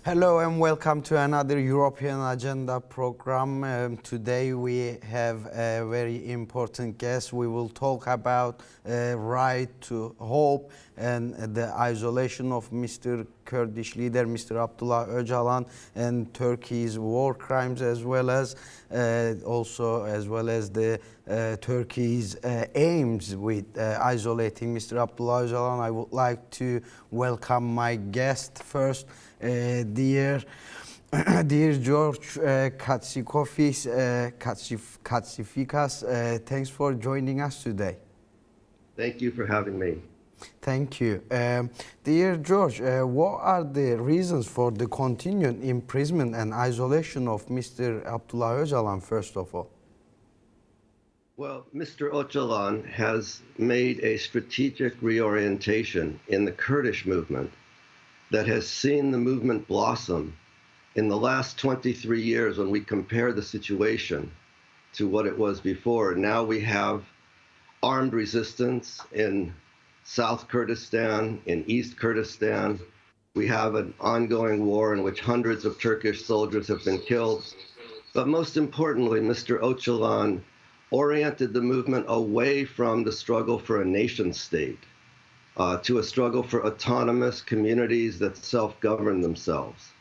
Hello and welcome to another European Agenda program. Today we have a very important guest. We will talk about right to hope and the isolation of Mr. Kurdish leader, Mr. Abdullah Öcalan, and Turkey's war crimes, as well as the Turkey's aims with isolating Mr. Abdullah Öcalan. I would like to welcome my guest first. Dear George Katsiaficas, thanks for joining us today. Thank you for having me. Thank you. Dear George, what are the reasons for the continued imprisonment and isolation of Mr. Abdullah Öcalan, first of all? Well, Mr. Öcalan has made a strategic reorientation in the Kurdish movement that has seen the movement blossom in the last 23 years. When we compare the situation to what it was before, now we have armed resistance in South Kurdistan, in East Kurdistan. We have an ongoing war in which hundreds of Turkish soldiers have been killed. But most importantly, Mr. Öcalan oriented the movement away from the struggle for a nation state to a struggle for autonomous communities that self-govern themselves.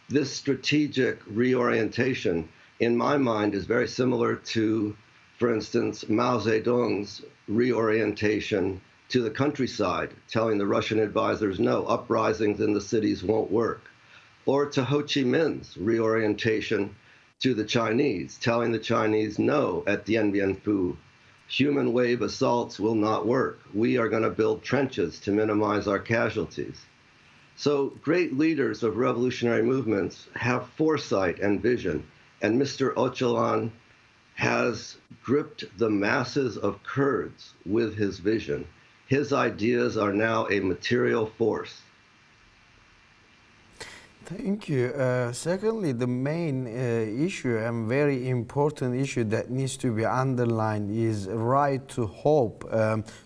This strategic reorientation, in my mind, is very similar to, for instance, Mao Zedong's reorientation to the countryside, telling the Russian advisors, no, uprisings in the cities won't work. Or to Ho Chi Minh's reorientation to the Chinese, telling the Chinese, no, at Dien Bien Phu, human wave assaults will not work. We are going to build trenches to minimize our casualties. So great leaders of revolutionary movements have foresight and vision, and Mr. Öcalan has gripped the masses of Kurds with his vision. His ideas are now a material force. Thank you. Secondly, the main issue and very important issue that needs to be underlined is right to hope.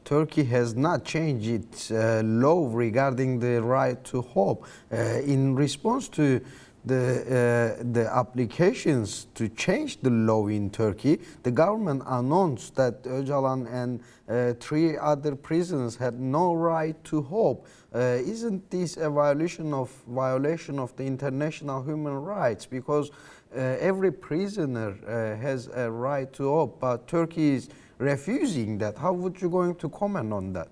Turkey has not changed its law regarding the right to hope. In response to the applications to change the law in Turkey, the government announced that Öcalan and 3 other prisoners had no right to hope. Isn't this a violation of the international human rights? Because every prisoner has a right to hope, but Turkey is refusing that. How would you going to comment on that?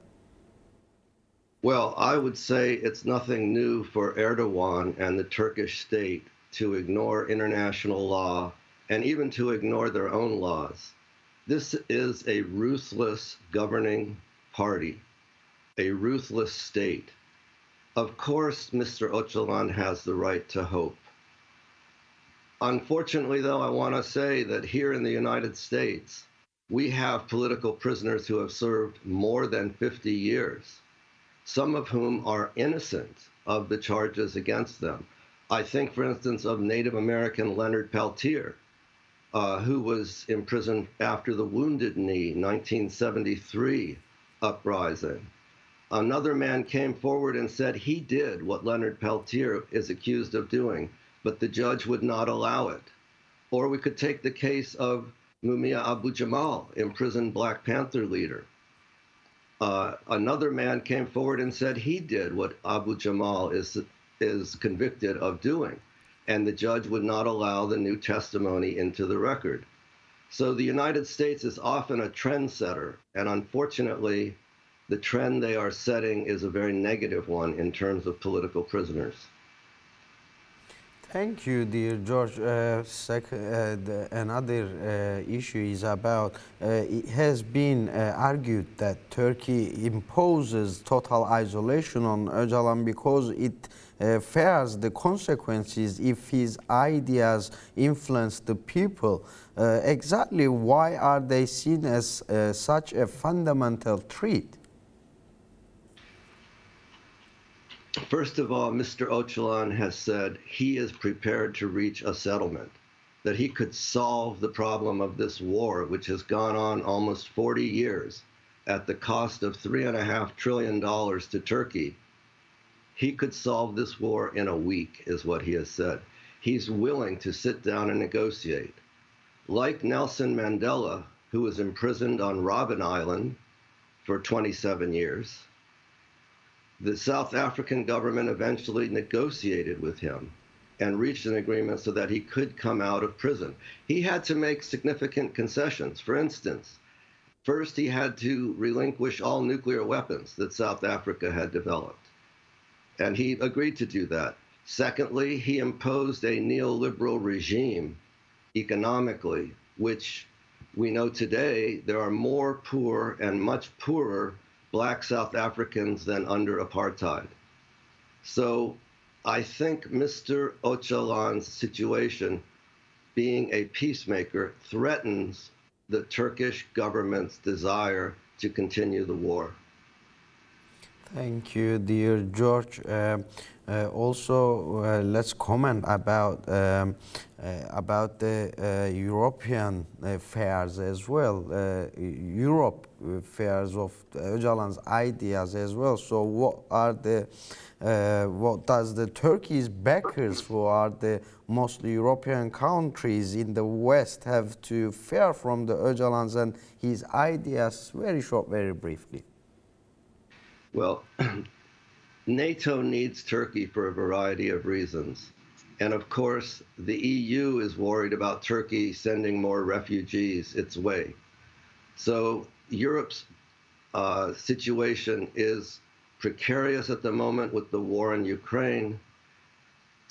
Well, I would say it's nothing new for Erdogan and the Turkish state to ignore international law and even to ignore their own laws. This is a ruthless governing party, a ruthless state. Of course, Mr. Öcalan has the right to hope. Unfortunately, though, I want to say that here in the United States, we have political prisoners who have served more than 50 years, some of whom are innocent of the charges against them. I think, for instance, of Native American Leonard Peltier, who was imprisoned after the Wounded Knee 1973 uprising. Another man came forward and said he did what Leonard Peltier is accused of doing, but the judge would not allow it. Or we could take the case of Mumia Abu-Jamal, imprisoned Black Panther leader. Another man came forward and said he did what Abu-Jamal is convicted of doing, and the judge would not allow the new testimony into the record. So the United States is often a trendsetter, and unfortunately, the trend they are setting is a very negative one in terms of political prisoners. Thank you, dear George. Another issue is about, it has been argued that Turkey imposes total isolation on Öcalan because it fears the consequences if his ideas influence the people. Exactly why are they seen as such a fundamental threat? First of all, Mr. Öcalan has said he is prepared to reach a settlement, that he could solve the problem of this war, which has gone on almost 40 years at the cost of $3.5 trillion to Turkey. He could solve this war in a week, is what he has said. He's willing to sit down and negotiate. Like Nelson Mandela, who was imprisoned on Robben Island for 27 years, the South African government eventually negotiated with him and reached an agreement so that he could come out of prison. He had to make significant concessions. For instance, first he had to relinquish all nuclear weapons that South Africa had developed, and he agreed to do that. Secondly, he imposed a neoliberal regime economically, which we know today there are more poor and much poorer Black South Africans than under apartheid. So I think Mr. Ocalan's situation, being a peacemaker, threatens the Turkish government's desire to continue the war. Thank you, dear George. Also, let's comment about the European affairs as well. Europe affairs of Öcalan's ideas as well. So, what does the Turkey's backers, who are the mostly European countries in the West, have to fear from the Öcalan's and his ideas? Very short, very briefly. Well, NATO needs Turkey for a variety of reasons. And of course, the EU is worried about Turkey sending more refugees its way. So Europe's situation is precarious at the moment with the war in Ukraine.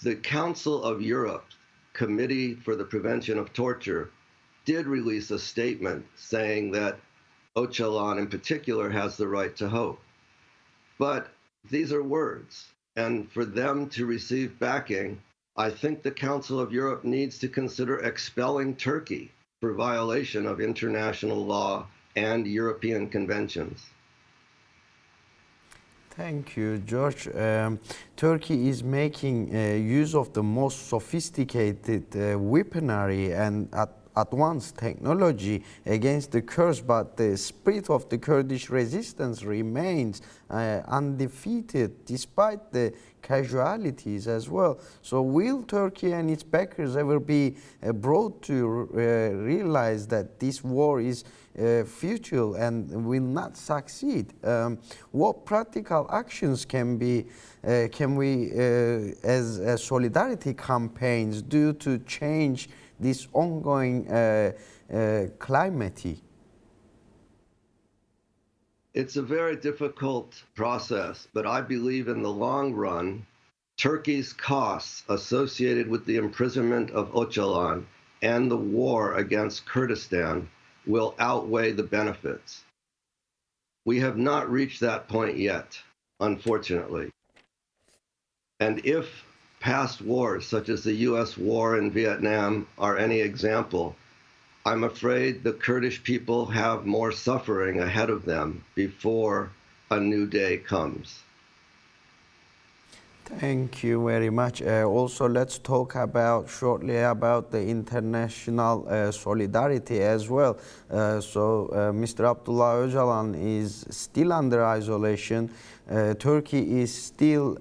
The Council of Europe Committee for the Prevention of Torture did release a statement saying that Öcalan in particular has the right to hope. But these are words, and for them to receive backing, I think the Council of Europe needs to consider expelling Turkey for violation of international law and European conventions. Thank you, George. Turkey is making use of the most sophisticated weaponry and advanced technology against the Kurds, but the spirit of the Kurdish resistance remains undefeated despite the casualties as well. So will Turkey and its backers ever be brought to realize that this war is futile and will not succeed? What practical actions can we as solidarity campaigns do to change this ongoing climate? It's a very difficult process, but I believe in the long run, Turkey's costs associated with the imprisonment of Öcalan and the war against Kurdistan will outweigh the benefits. We have not reached that point yet, unfortunately. And if past wars, such as the US war in Vietnam, are any example, I'm afraid the Kurdish people have more suffering ahead of them before a new day comes. Thank you very much. Also, let's talk shortly about the international solidarity as well. Mr. Abdullah Öcalan is still under isolation. Turkey is still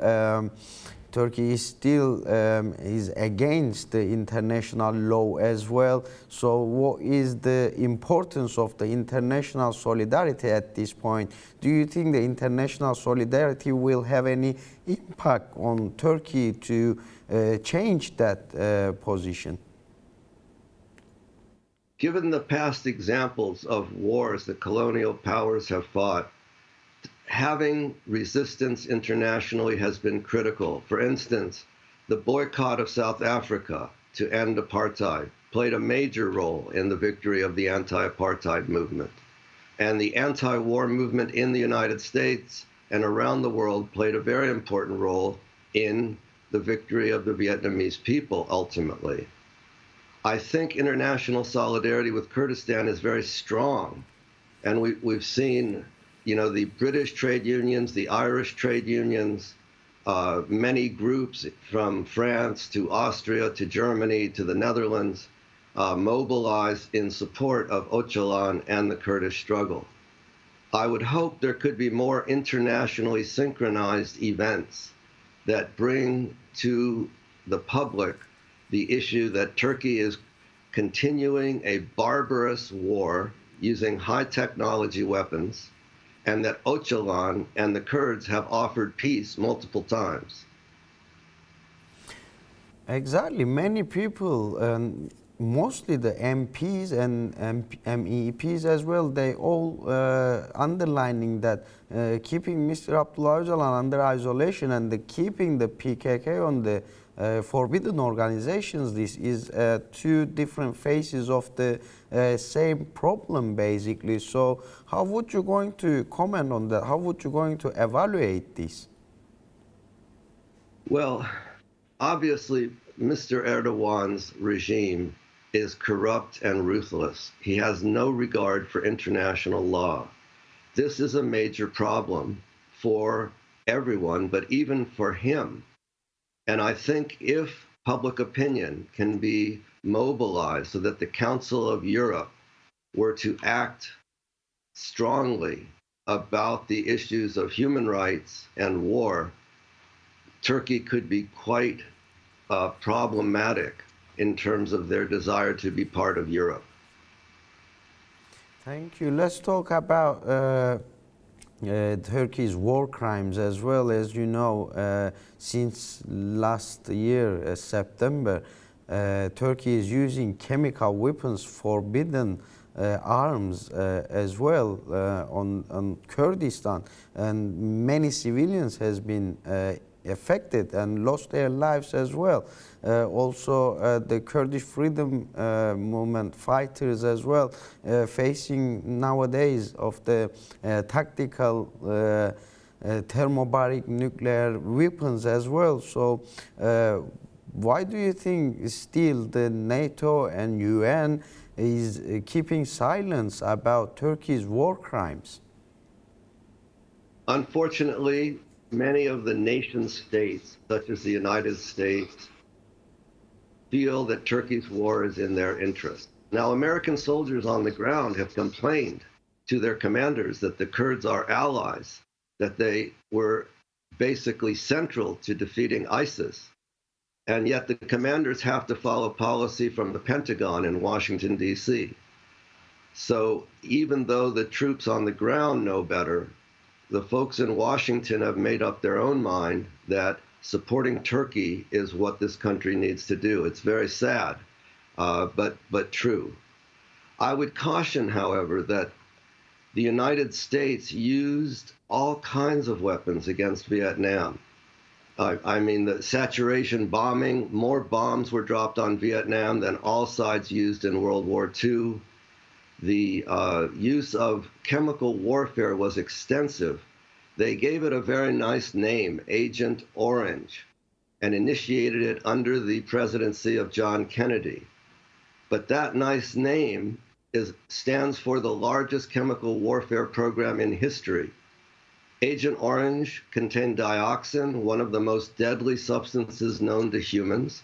is against the international law as well. So what is the importance of the international solidarity at this point? Do you think the international solidarity will have any impact on Turkey to change that position? Given the past examples of wars that colonial powers have fought, having resistance internationally has been critical. For instance, the boycott of South Africa to end apartheid played a major role in the victory of the anti-apartheid movement. And the anti-war movement in the United States and around the world played a very important role in the victory of the Vietnamese people ultimately. I think international solidarity with Kurdistan is very strong. And we've seen the British trade unions, the Irish trade unions, many groups from France to Austria to Germany to the Netherlands mobilized in support of Öcalan and the Kurdish struggle. I would hope there could be more internationally synchronized events that bring to the public the issue that Turkey is continuing a barbarous war using high technology weapons, and that Öcalan and the Kurds have offered peace multiple times. Exactly. Many people, mostly the MPs and MEPs as well, they all underlining that keeping Mr. Abdullah Öcalan under isolation and keeping the PKK on the forbidden organizations, this is two different faces of the same problem, basically. So how would you going to comment on that? How would you going to evaluate this? Well, obviously, Mr. Erdogan's regime is corrupt and ruthless. He has no regard for international law. This is a major problem for everyone, but even for him. And I think if public opinion can be mobilized so that the Council of Europe were to act strongly about the issues of human rights and war, Turkey could be quite problematic in terms of their desire to be part of Europe. Thank you. Let's talk about Turkey's war crimes as well. As you know, since last year, September, Turkey is using chemical weapons, forbidden arms as well on Kurdistan, and many civilians has been affected and lost their lives as well. Also, the Kurdish freedom movement fighters as well facing nowadays of the tactical thermobaric nuclear weapons as well. So why do you think still the NATO and UN is keeping silence about Turkey's war crimes? Unfortunately, many of the nation states, such as the United States, feel that Turkey's war is in their interest. Now, American soldiers on the ground have complained to their commanders that the Kurds are allies, that they were basically central to defeating ISIS. And yet the commanders have to follow policy from the Pentagon in Washington, D.C. So even though the troops on the ground know better, the folks in Washington have made up their own mind that supporting Turkey is what this country needs to do. It's very sad, but true. I would caution, however, that the United States used all kinds of weapons against Vietnam. I mean, the saturation bombing, more bombs were dropped on Vietnam than all sides used in World War II. The use of chemical warfare was extensive. They gave it a very nice name, Agent Orange, and initiated it under the presidency of John Kennedy. But that nice name stands for the largest chemical warfare program in history. Agent Orange contained dioxin, one of the most deadly substances known to humans.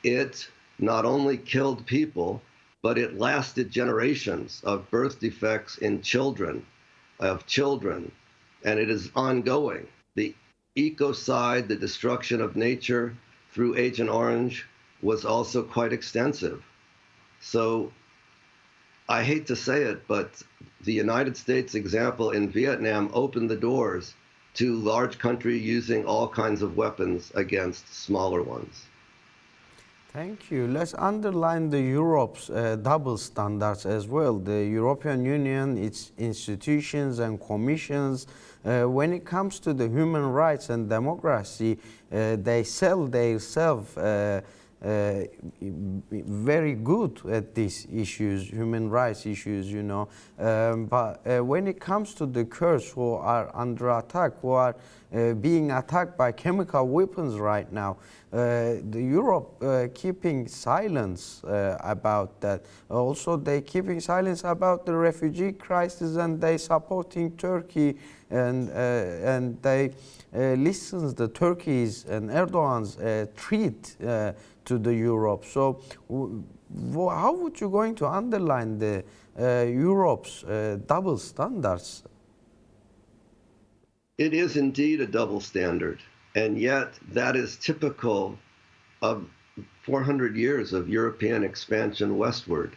It not only killed people, but it lasted generations of birth defects in children, and it is ongoing. The ecocide, the destruction of nature through Agent Orange, was also quite extensive. So I hate to say it, but the United States example in Vietnam opened the doors to large countries using all kinds of weapons against smaller ones. Thank you. Let's underline the Europe's double standards as well. The European Union, its institutions and commissions, when it comes to the human rights and democracy, they sell themselves very good at these issues, human rights issues, you know. But when it comes to the Kurds who are under attack, who are being attacked by chemical weapons right now, the Europe keeping silence about that. Also, they keeping silence about the refugee crisis, and they supporting Turkey, and they listens the Turkey's and Erdogan's treat to the Europe. So how would you going to underline the Europe's double standards? It is indeed a double standard. And yet, that is typical of 400 years of European expansion westward.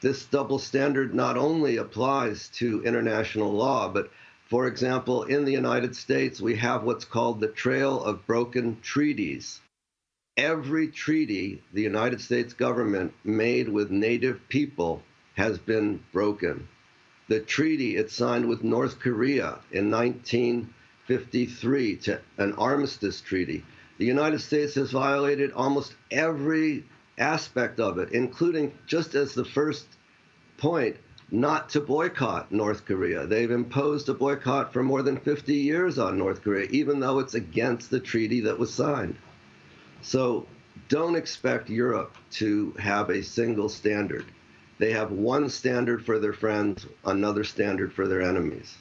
This double standard not only applies to international law, but for example, in the United States, we have what's called the Trail of Broken Treaties. Every treaty the United States government made with Native people has been broken. The treaty it signed with North Korea in 1953, an armistice treaty, the United States has violated almost every aspect of it, including, just as the first point, not to boycott North Korea. They've imposed a boycott for more than 50 years on North Korea, even though it's against the treaty that was signed. So don't expect Europe to have a single standard. They have one standard for their friends, another standard for their enemies.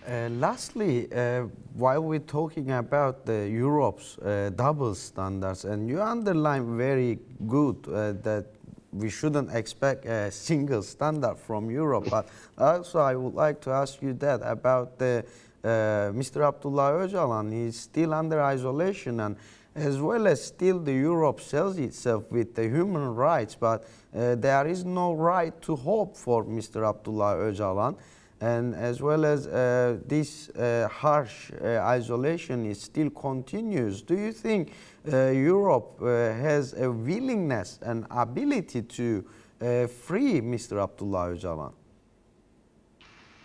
Lastly, while we're talking about Europe's double standards, and you underline very good that we shouldn't expect a single standard from Europe, but also I would like to ask you that about Mr. Abdullah Öcalan. He's still under isolation, and as well as still the Europe sells itself with the human rights, but there is no right to hope for Mr. Abdullah Öcalan. And as well as this harsh isolation is still continues. Do you think Europe has a willingness and ability to free Mr. Abdullah Öcalan?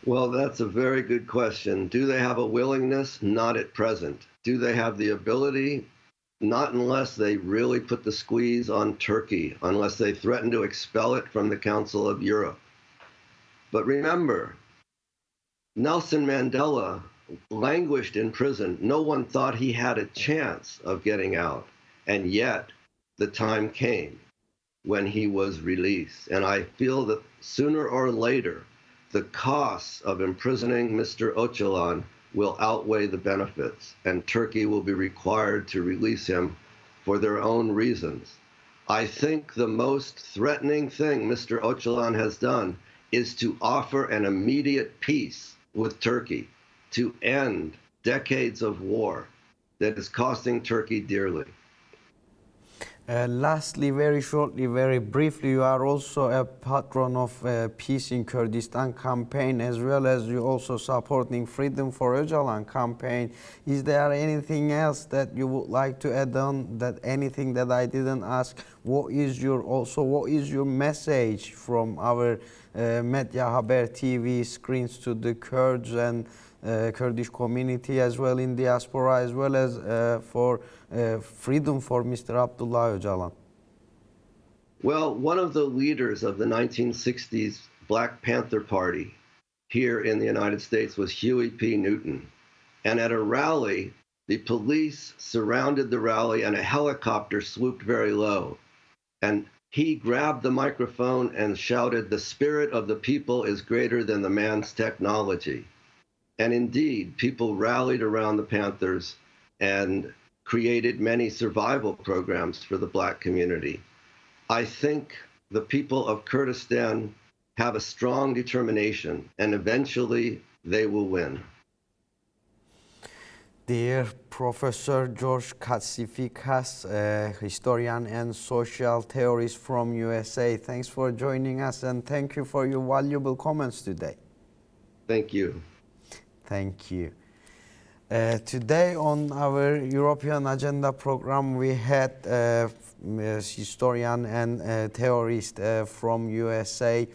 Well, that's a very good question. Do they have a willingness? Not at present. Do they have the ability? Not unless they really put the squeeze on Turkey, unless they threaten to expel it from the Council of Europe. But remember, Nelson Mandela languished in prison. No one thought he had a chance of getting out. And yet, the time came when he was released. And I feel that sooner or later, the costs of imprisoning Mr. Öcalan will outweigh the benefits, and Turkey will be required to release him for their own reasons. I think the most threatening thing Mr. Öcalan has done is to offer an immediate peace with Turkey to end decades of war that is costing Turkey dearly. Lastly, very shortly, very briefly, you are also a patron of Peace in Kurdistan campaign, as well as you also supporting Freedom for Öcalan campaign. Is there anything else that you would like to add on, that anything that I didn't ask? What is your message from our Medya Haber TV screens to the Kurds and Kurdish community, as well in diaspora, as well as for freedom for Mr. Abdullah Öcalan? Well, one of the leaders of the 1960s Black Panther Party here in the United States was Huey P. Newton. And at a rally, the police surrounded the rally and a helicopter swooped very low. And he grabbed the microphone and shouted, "The spirit of the people is greater than the man's technology." And indeed, people rallied around the Panthers and created many survival programs for the Black community. I think the people of Kurdistan have a strong determination, and eventually they will win. Dear Professor George Katsiaficas, historian and social theorist from USA, thanks for joining us, and thank you for your valuable comments today. Thank you. Thank you. Today on our European Agenda program, we had historian and theorist from USA,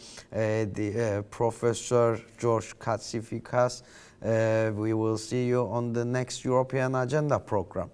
Professor George Katsiaficas. We will see you on the next European Agenda program.